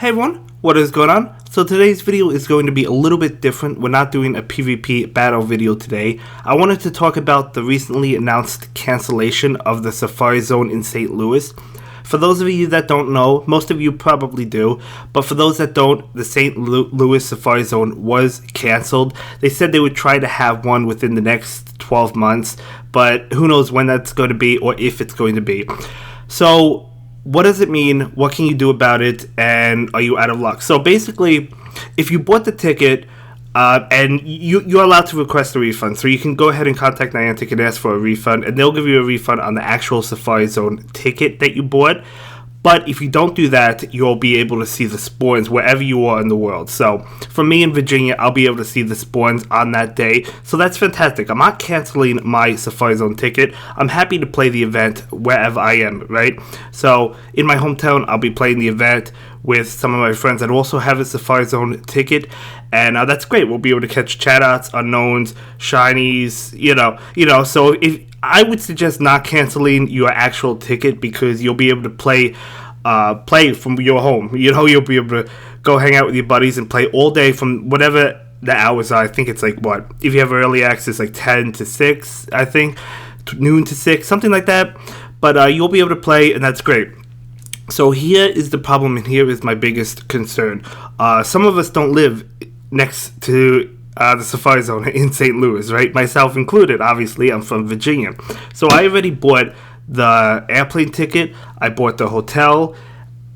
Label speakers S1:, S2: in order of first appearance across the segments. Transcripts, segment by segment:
S1: Hey everyone, what is going on? So today's video is going to be a little bit different. We're not doing a PvP battle video today. I wanted to talk about the recently announced cancellation of the Safari Zone in St. Louis. For those of you that don't know, most of you probably do, but for those that don't, the St. Louis Safari Zone was canceled. They said they would try to have one within the next 12 months, but who knows when that's going to be or if it's going to be. So what does it mean? What can you do about it? And are you out of luck? So basically, if you bought the ticket, and you're allowed to request a refund, so you can go ahead and contact Niantic and ask for a refund, and they'll give you a refund on the actual Safari Zone ticket that you bought. But if you don't do that, you'll be able to see the spawns wherever you are in the world. So for me in Virginia, I'll be able to see the spawns on that day. So that's fantastic. I'm not canceling my Safari Zone ticket. I'm happy to play the event wherever I am, right? So in my hometown, I'll be playing the event with some of my friends that also have a Safari Zone ticket. And that's great. We'll be able to catch chat-outs, unknowns, shinies, you know. So if I would suggest not canceling your actual ticket because you'll be able to play from your home. You know, you'll be able to go hang out with your buddies and play all day from whatever the hours are. I think it's like, what, if you have early access, like 10 to 6, I think, noon to 6, something like that. But you'll be able to play, and that's great. So here is the problem, and here is my biggest concern. Some of us don't live next to the Safari Zone in St. Louis, right? Myself included, obviously. I'm from Virginia. So I already bought the airplane ticket. I bought the hotel.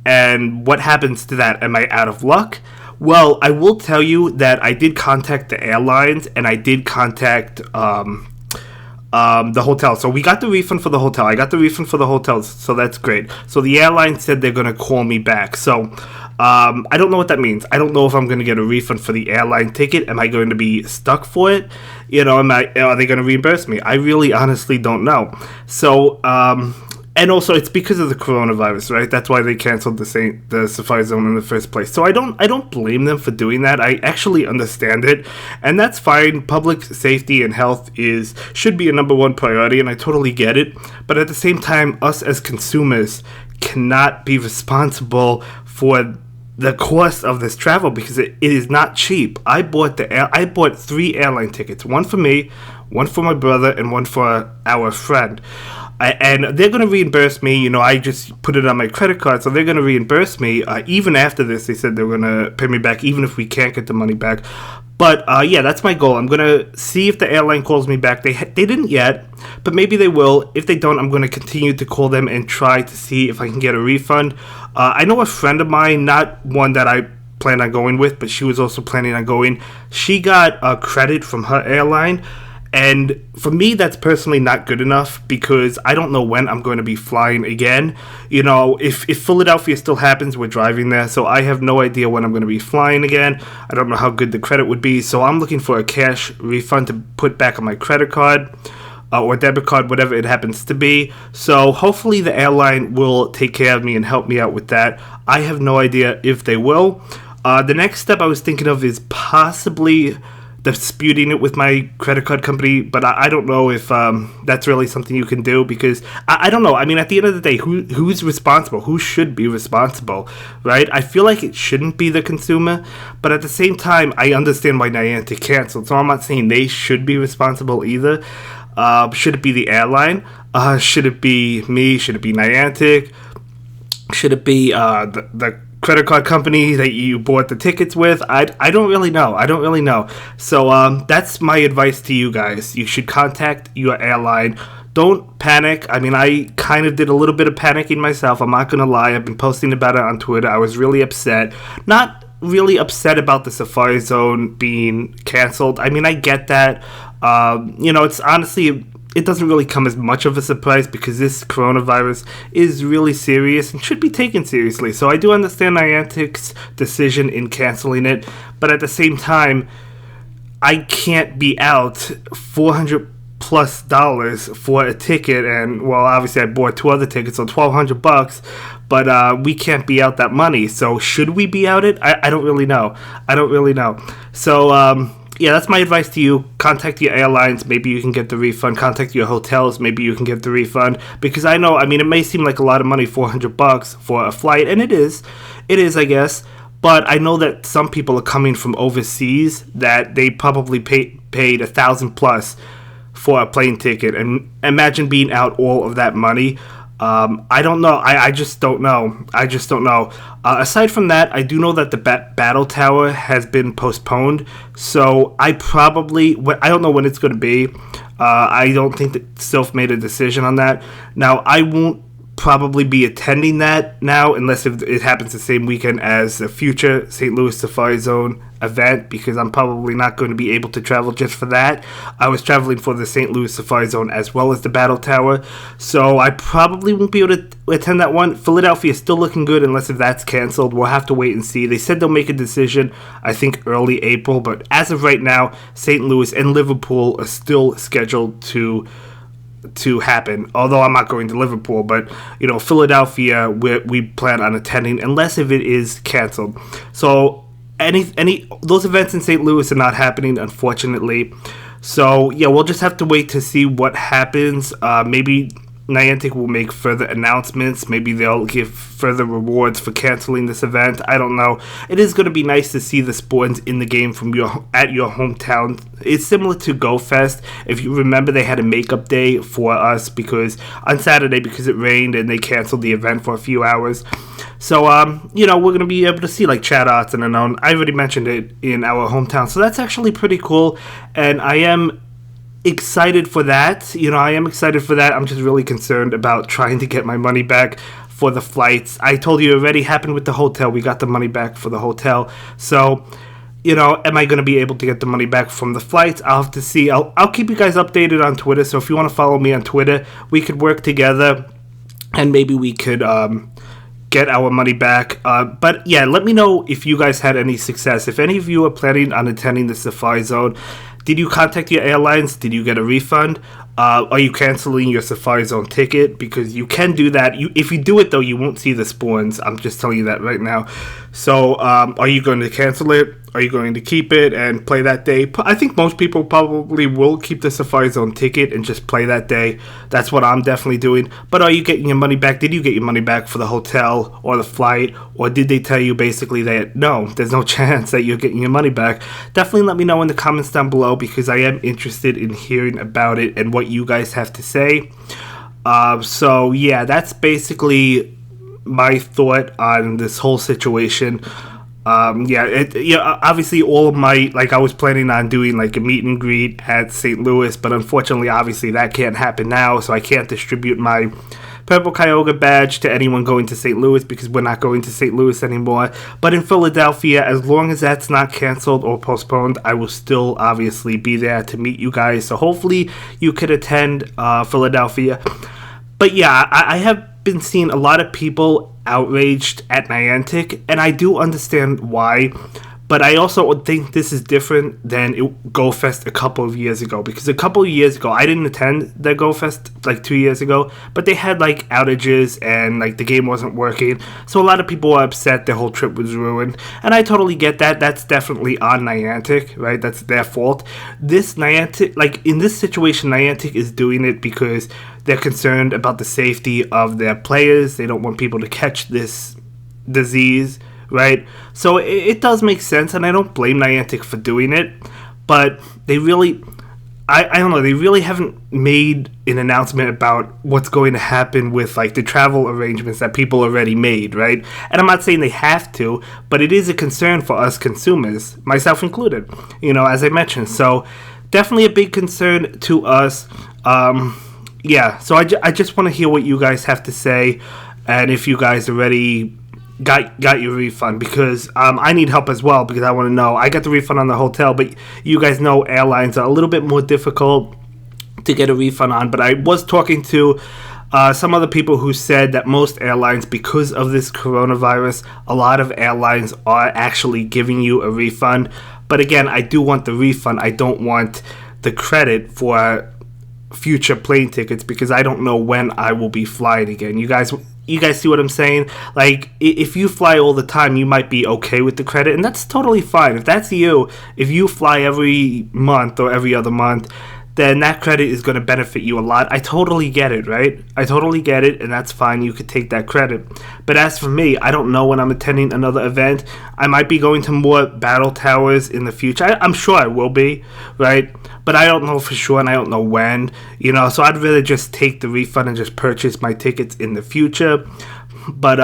S1: And what happens to that? Am I out of luck? Well, I will tell you that I did contact the airlines, and I did contact the hotel. So we got the refund for the hotel. I got the refund for the hotels, so that's great. So the airline said they're going to call me back. So I don't know what that means. I don't know if I'm going to get a refund for the airline ticket. Am I going to be stuck for it? You know, are they going to reimburse me? I really honestly don't know. So, and also it's because of the coronavirus, right? That's why they canceled the Safari Zone in the first place. So I don't blame them for doing that. I actually understand it, and that's fine. Public safety and health should be a number one priority, and I totally get it. But at the same time, us as consumers cannot be responsible for the cost of this travel because it is not cheap. I bought 3 airline tickets, one for me, one for my brother, and one for our friend. And they're going to reimburse me. You know, I just put it on my credit card, so they're going to reimburse me. Even after this, they said they're going to pay me back, even if we can't get the money back. But yeah, that's my goal. I'm going to see if the airline calls me back. They didn't yet, but maybe they will. If they don't, I'm going to continue to call them and try to see if I can get a refund. I know a friend of mine, not one that I plan on going with, but she was also planning on going. She got a credit from her airline. And for me, that's personally not good enough because I don't know when I'm going to be flying again. You know, if Philadelphia still happens, we're driving there. So I have no idea when I'm going to be flying again. I don't know how good the credit would be. So I'm looking for a cash refund to put back on my credit card or debit card, whatever it happens to be. So hopefully the airline will take care of me and help me out with that. I have no idea if they will. The next step I was thinking of is possibly disputing it with my credit card company, but I don't know if that's really something you can do because I don't know. I mean, at the end of the day, who's responsible? Who should be responsible, right? I feel like it shouldn't be the consumer, but at the same time, I understand why Niantic canceled, so I'm not saying they should be responsible either. Should it be the airline? Should it be me? Should it be Niantic? Should it be the credit card company that you bought the tickets with? I don't really know. So that's my advice to you guys. You should contact your airline. Don't panic. I mean, I kind of did a little bit of panicking myself. I'm not gonna lie. I've been posting about it on Twitter. I was really upset. Not really upset about the Safari Zone being canceled. I mean, I get that. You know, it's honestly, it doesn't really come as much of a surprise because this coronavirus is really serious and should be taken seriously. So I do understand Niantic's decision in canceling it, but at the same time, I can't be out $400+ for a ticket, and well, obviously I bought 2 other tickets, so $1,200. But we can't be out that money. So should we be out it? I don't really know. So yeah, that's my advice to you. Contact your airlines. Maybe you can get the refund. Contact your hotels. Maybe you can get the refund. Because I know, I mean, it may seem like a lot of money, $400 for a flight, and it is. It is, I guess. But I know that some people are coming from overseas that they probably paid 1,000 plus for a plane ticket, and imagine being out all of that money. I don't know. I just don't know. Aside from that, I do know that the Battle Tower has been postponed. So I don't know when it's going to be. I don't think that Sylph made a decision on that. Now, I won't probably be attending that now unless if it happens the same weekend as the future St. Louis Safari Zone event, because I'm probably not going to be able to travel just for that. I was traveling for the St. Louis Safari Zone as well as the Battle Tower, so I probably won't be able to attend that one. Philadelphia is still looking good unless if that's canceled. We'll have to wait and see. They said they'll make a decision, I think, early April, but as of right now, St. Louis and Liverpool are still scheduled to happen, although I'm not going to Liverpool. But Philadelphia, we plan on attending unless if it is canceled. So any those events in St. Louis are not happening, unfortunately. So yeah, we'll just have to wait to see what happens. Maybe Niantic will make further announcements. Maybe they'll give further rewards for canceling this event. I don't know. It is going to be nice to see the Sportons in the game at your hometown. It's similar to Go Fest. If you remember, they had a makeup day for us on Saturday because it rained and they canceled the event for a few hours. So, we're going to be able to see like Chad Arts and Unknown. I already mentioned it in our hometown. So that's actually pretty cool. And I am excited for that. I'm just really concerned about trying to get my money back for the flights. I told you it already happened with the hotel. We got the money back for the hotel. So, am I going to be able to get the money back from the flights? I'll have to see. I'll keep you guys updated on Twitter. So if you want to follow me on Twitter, we could work together and maybe we could get our money back. But yeah, let me know if you guys had any success. If any of you are planning on attending the Safari Zone, did you contact your airlines? Did you get a refund? Are you canceling your Safari Zone ticket? Because you can do that. If you do it, though, you won't see the Sportons. I'm just telling you that right now. So, are you going to cancel it? Are you going to keep it and play that day? I think most people probably will keep the Safari Zone ticket and just play that day. That's what I'm definitely doing. But are you getting your money back? Did you get your money back for the hotel or the flight? Or did they tell you basically that, no, there's no chance that you're getting your money back? Definitely let me know in the comments down below, because I am interested in hearing about it and what you guys have to say. So, yeah, that's basically my thought on this whole situation. Obviously all of my, I was planning on doing a meet and greet at St. Louis, but unfortunately, obviously that can't happen now, so I can't distribute my Purple Kyogre badge to anyone going to St. Louis because we're not going to St. Louis anymore. But in Philadelphia, as long as that's not canceled or postponed, I will still obviously be there to meet you guys, so hopefully you could attend Philadelphia. But yeah, I have been seeing a lot of people outraged at Niantic, and I do understand why, but I also think this is different than Go Fest a couple of years ago, because a couple of years ago I didn't attend the Go Fest 2 years ago, but they had outages and the game wasn't working, so a lot of people were upset their whole trip was ruined, and I totally get that. That's definitely on Niantic, right? That's their fault. This Niantic, in this situation, Niantic is doing it because they're concerned about the safety of their players. They don't want people to catch this disease, right? So it does make sense, and I don't blame Niantic for doing it, but they really, I don't know, they really haven't made an announcement about what's going to happen with the travel arrangements that people already made, right? And I'm not saying they have to, but it is a concern for us consumers, myself included, as I mentioned. So definitely a big concern to us. Yeah, so I just want to hear what you guys have to say, and if you guys already got your refund, because I need help as well, because I want to know. I got the refund on the hotel, but you guys know airlines are a little bit more difficult to get a refund on. But I was talking to some other people who said that most airlines, because of this coronavirus, a lot of airlines are actually giving you a refund. But again, I do want the refund. I don't want the credit for future plane tickets, because I don't know when I will be flying again. You guys see what I'm saying? If you fly all the time, you might be okay with the credit, and that's totally fine. If that's you, if you fly every month or every other month, then that credit is going to benefit you a lot. I totally get it, right? I totally get it, and that's fine. You could take that credit. But as for me, I don't know when I'm attending another event. I might be going to more battle towers in the future. I'm sure I will be, right? But I don't know for sure, and I don't know when, so I'd rather just take the refund and just purchase my tickets in the future. But,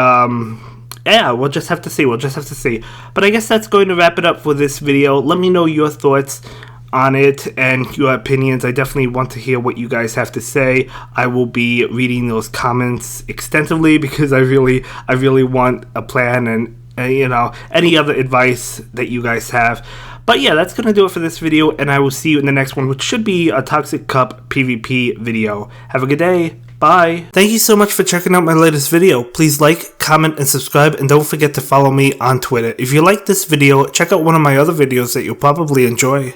S1: yeah, we'll just have to see. But I guess that's going to wrap it up for this video. Let me know your thoughts on it and your opinions. I definitely want to hear what you guys have to say. I will be reading those comments extensively because I really want a plan and any other advice that you guys have. But yeah, that's gonna do it for this video, and I will see you in the next one, which should be a Toxic Cup PvP video. Have a good day. Bye. Thank you so much for checking out my latest video. Please like, comment, and subscribe, and don't forget to follow me on Twitter. If you like this video, check out one of my other videos that you'll probably enjoy.